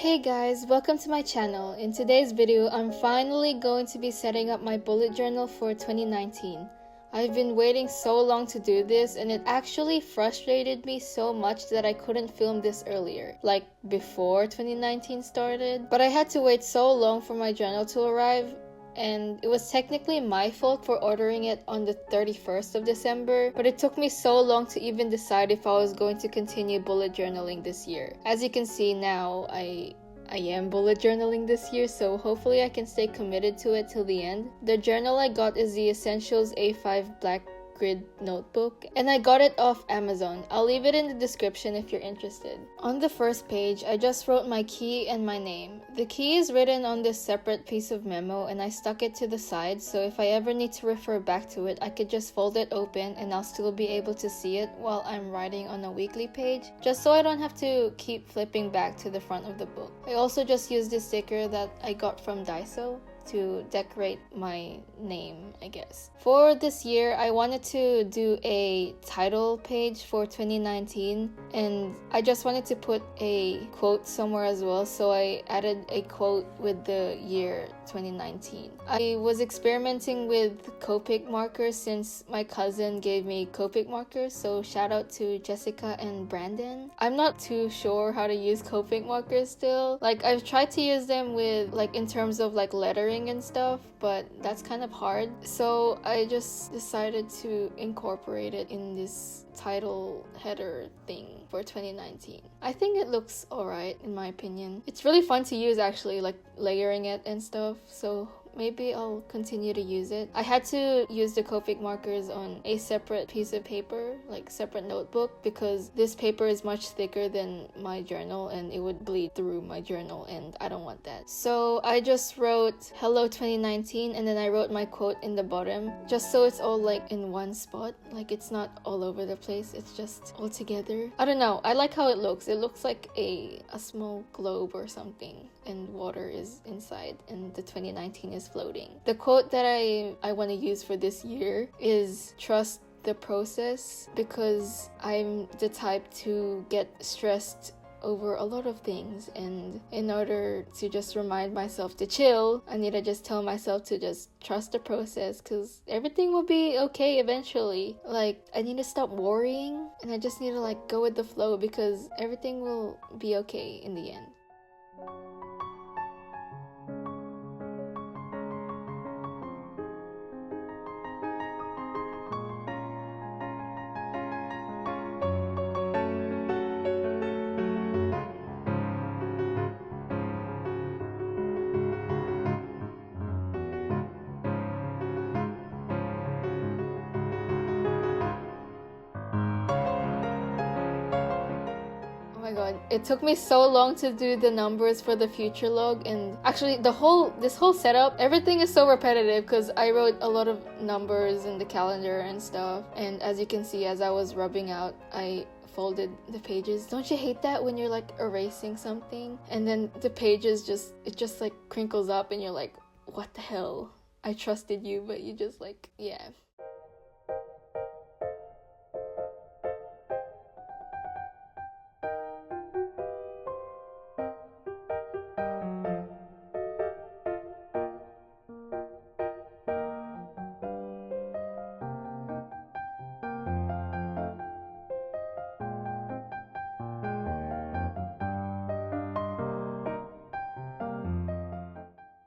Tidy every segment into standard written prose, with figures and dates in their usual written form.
Hey guys, welcome to my channel. In today's video, I'm finally going to be setting up my bullet journal for 2019. I've been waiting so long to do this, and it actually frustrated me so much that I couldn't film this earlier, like before 2019 started. But I had to wait so long for my journal to arrive, and it was technically my fault for ordering it on the 31st of December, but it took me so long to even decide if I was going to continue bullet journaling this year. As you can see now, I am bullet journaling this year, so hopefully I can stay committed to it till the end. The journal I got is the Essentials A5 Black Grid notebook, and I got it off Amazon. I'll leave it in the description if you're interested. On the first page, I just wrote my key and my name. The key is written on this separate piece of memo, and I stuck it to the side, so if I ever need to refer back to it, I could just fold it open and I'll still be able to see it while I'm writing on a weekly page, just so I don't have to keep flipping back to the front of the book. I also just used this sticker that I got from Daiso to decorate my name, I guess. For this year, I wanted to do a title page for 2019, and I just wanted to put a quote somewhere as well, so I added a quote with the year 2019. I was experimenting with copic markers since my cousin gave me copic markers, so shout out to Jessica and Brandon. I'm not too sure how to use copic markers still. Like, I've tried to use them with, like, in terms of like lettering and stuff, but that's kind of hard, so I just decided to incorporate it in this title header thing for 2019. I think it looks alright in my opinion. It's really fun to use actually, like layering it and stuff, so maybe I'll continue to use it. I had to use the copic markers on a separate piece of paper, like separate notebook, because this paper is much thicker than my journal and it would bleed through my journal, and I don't want that. So I just wrote hello 2019, and then I wrote my quote in the bottom, just so it's all like in one spot, like it's not all over the place, it's just all together. I don't know, I like how it looks. It looks like a small globe or something, and water is inside and the 2019 is floating. The quote that I want to use for this year is trust the process, because I'm the type to get stressed over a lot of things, and in order to just remind myself to chill, I need to just tell myself to just trust the process, because everything will be okay eventually. Like, I need to stop worrying and I just need to like go with the flow, because everything will be okay in the end. Oh my god, it took me so long to do the numbers for the future log, and actually this whole setup, everything is so repetitive because I wrote a lot of numbers in the calendar and stuff, and as you can see, as I was rubbing out, I folded the pages. Don't you hate that when you're like erasing something and then the pages just like crinkles up and you're like, what the hell? I trusted you, but you just like, yeah.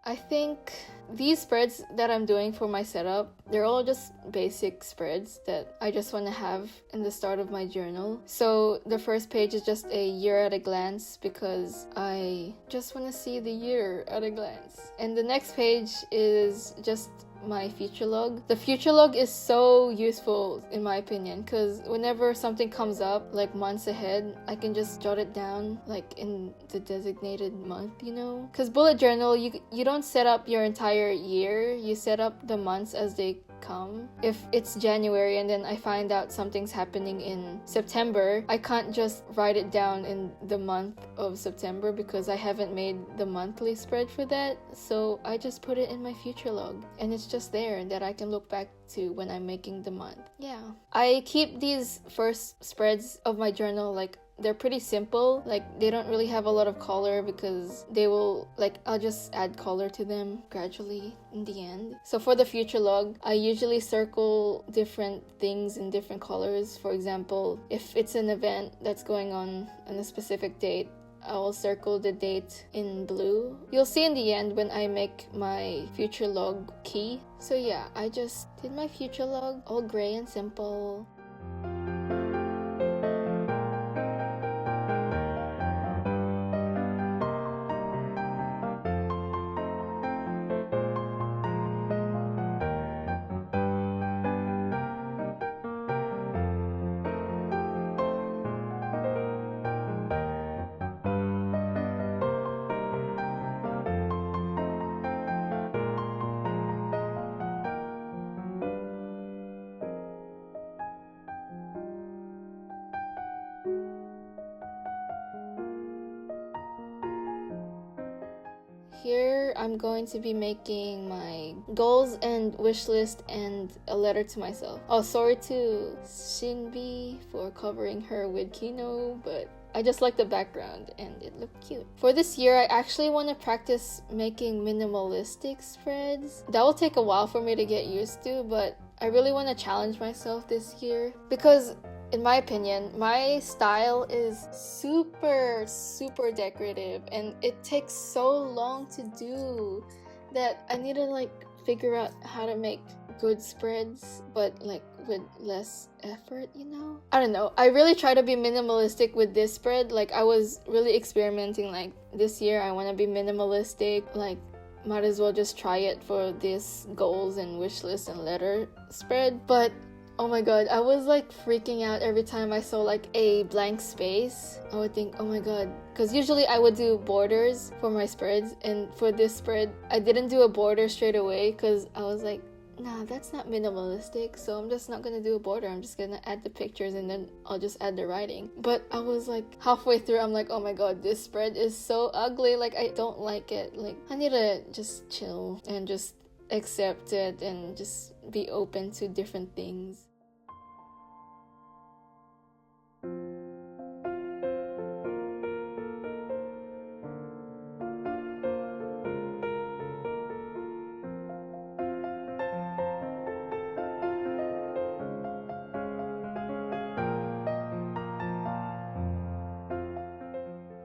I think these spreads that I'm doing for my setup, they're all just basic spreads that I just want to have in the start of my journal. So the first page is just a year at a glance, because I just want to see the year at a glance. And the next page is just my future log. The future log is so useful in my opinion, because whenever something comes up like months ahead, I can just jot it down like in the designated month, you know, because bullet journal, you don't set up your entire year, you set up the months as they come. If it's January and then I find out something's happening in September, I can't just write it down in the month of September because I haven't made the monthly spread for that. So I just put it in my future log, and it's just there that I can look back to when I'm making the month. Yeah, I keep these first spreads of my journal like they're pretty simple. Like, they don't really have a lot of color because they will, like, I'll just add color to them gradually in the end. So for the future log, I usually circle different things in different colors. For example, if it's an event that's going on a specific date, I'll circle the date in blue. You'll see in the end when I make my future log key. So yeah, I just did my future log all gray and simple. Here I'm going to be making my goals and wish list and a letter to myself. Oh, sorry to Shinbi for covering her with kino, but I just like the background and it looked cute. For this year, I actually want to practice making minimalistic spreads. That will take a while for me to get used to, but I really want to challenge myself this year because in my opinion, my style is super decorative and it takes so long to do that I need to like figure out how to make good spreads but like with less effort, you know? I don't know. I really try to be minimalistic with this spread. Like I was really experimenting like this year I want to be minimalistic, like might as well just try it for this goals and wish list and letter spread. But oh my god, I was like freaking out every time I saw like a blank space. I would think, oh my god, because usually I would do borders for my spreads, and for this spread I didn't do a border straight away because I was like, nah, that's not minimalistic, so I'm just not gonna do a border. I'm just gonna add the pictures and then I'll just add the writing. But I was like halfway through, I'm like, oh my god, this spread is so ugly, like I don't like it. Like I need to just chill and just accept it and just be open to different things.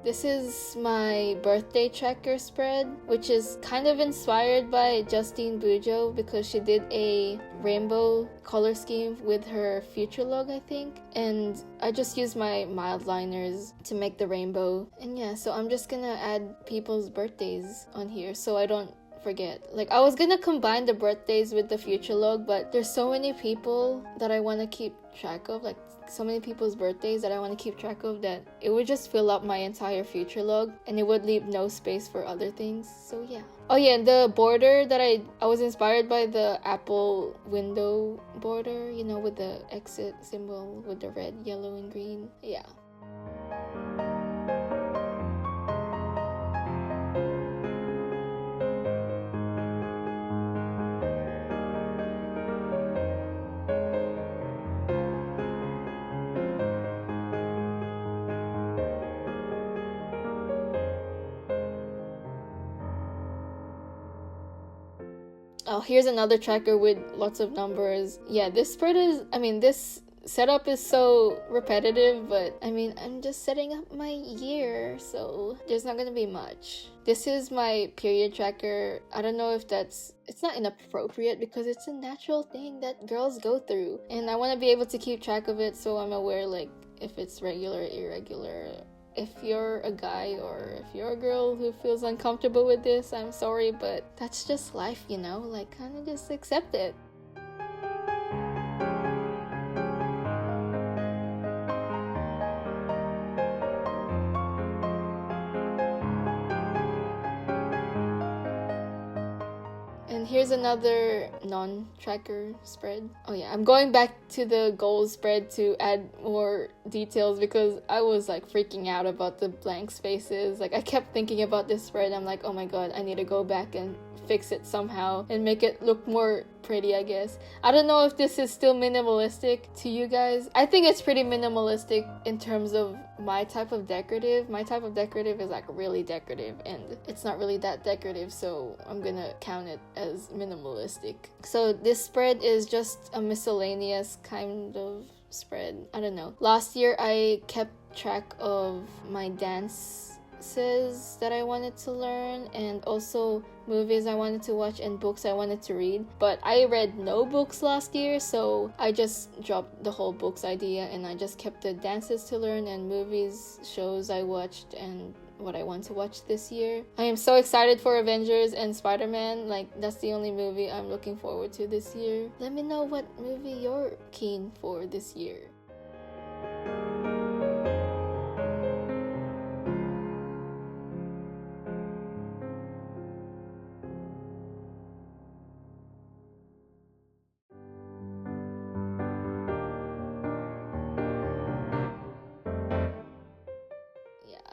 This is my birthday tracker spread, which is kind of inspired by Justine Bujo because she did a rainbow color scheme with her future log, I think. And I just used my mildliners to make the rainbow. And yeah, so I'm just gonna add people's birthdays on here so I don't forget. Like I was gonna combine the birthdays with the future log, but there's so many people that I want to keep track of, like so many people's birthdays that I want to keep track of that it would just fill up my entire future log and it would leave no space for other things. So yeah. Oh yeah, and the border that I was inspired by the Apple window border, you know, with the exit symbol with the red, yellow, and green. Yeah. Oh, here's another tracker with lots of numbers. Yeah, this spread is, this setup is so repetitive, but I'm just setting up my year, so there's not gonna be much. This is my period tracker. I don't know if it's not inappropriate because it's a natural thing that girls go through, and I want to be able to keep track of it so I'm aware like if it's regular, irregular. If you're a guy or if you're a girl who feels uncomfortable with this, I'm sorry, but that's just life, you know? Like, kind of just accept it. And here's another non-tracker spread. Oh yeah, I'm going back to the goals spread to add more details because I was like freaking out about the blank spaces. Like I kept thinking about this spread. I'm like, oh my god, I need to go back and fix it somehow and make it look more pretty, I guess. I don't know if this is still minimalistic to you guys. I think it's pretty minimalistic in terms of my type of decorative. My type of decorative is like really decorative and it's not really that decorative, so I'm gonna count it as minimalistic. So this spread is just a miscellaneous kind of spread. I don't know. Last year I kept track of my dances that I wanted to learn and also movies I wanted to watch and books I wanted to read, but I read no books last year, so I just dropped the whole books idea and I just kept the dances to learn and movies, shows I watched and what I want to watch this year. I am so excited for Avengers and Spider-Man. Like that's the only movie I'm looking forward to this year. Let me know what movie you're keen for this year.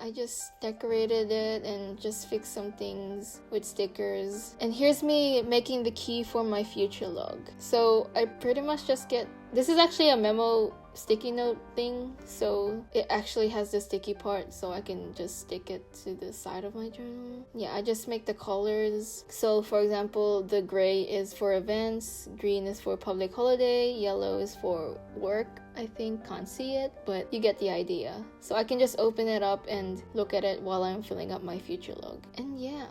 I just decorated it and just fixed some things with stickers. And here's me making the key for my future log. So I pretty much just get... This is actually a memo sticky note thing, so it actually has the sticky part, so I can just stick it to the side of my journal. Yeah, I just make the colors. So for example, the gray is for events, green is for public holiday, yellow is for work. I think can't see it, but you get the idea. So I can just open it up and look at it while I'm filling up my future log. And yeah.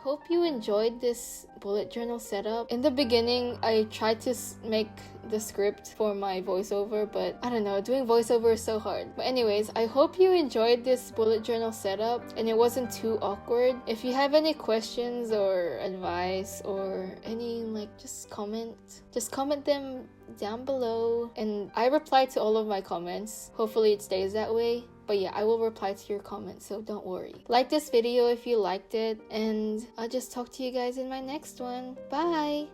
Hope you enjoyed this bullet journal setup. In the beginning, I tried to make the script for my voiceover, but I don't know, doing voiceover is so hard. But anyways, I hope you enjoyed this bullet journal setup and it wasn't too awkward. If you have any questions or advice or any just comment them down below and I reply to all of my comments. Hopefully it stays that way. But yeah, I will reply to your comments, so don't worry. Like this video if you liked it, and I'll just talk to you guys in my next one. Bye!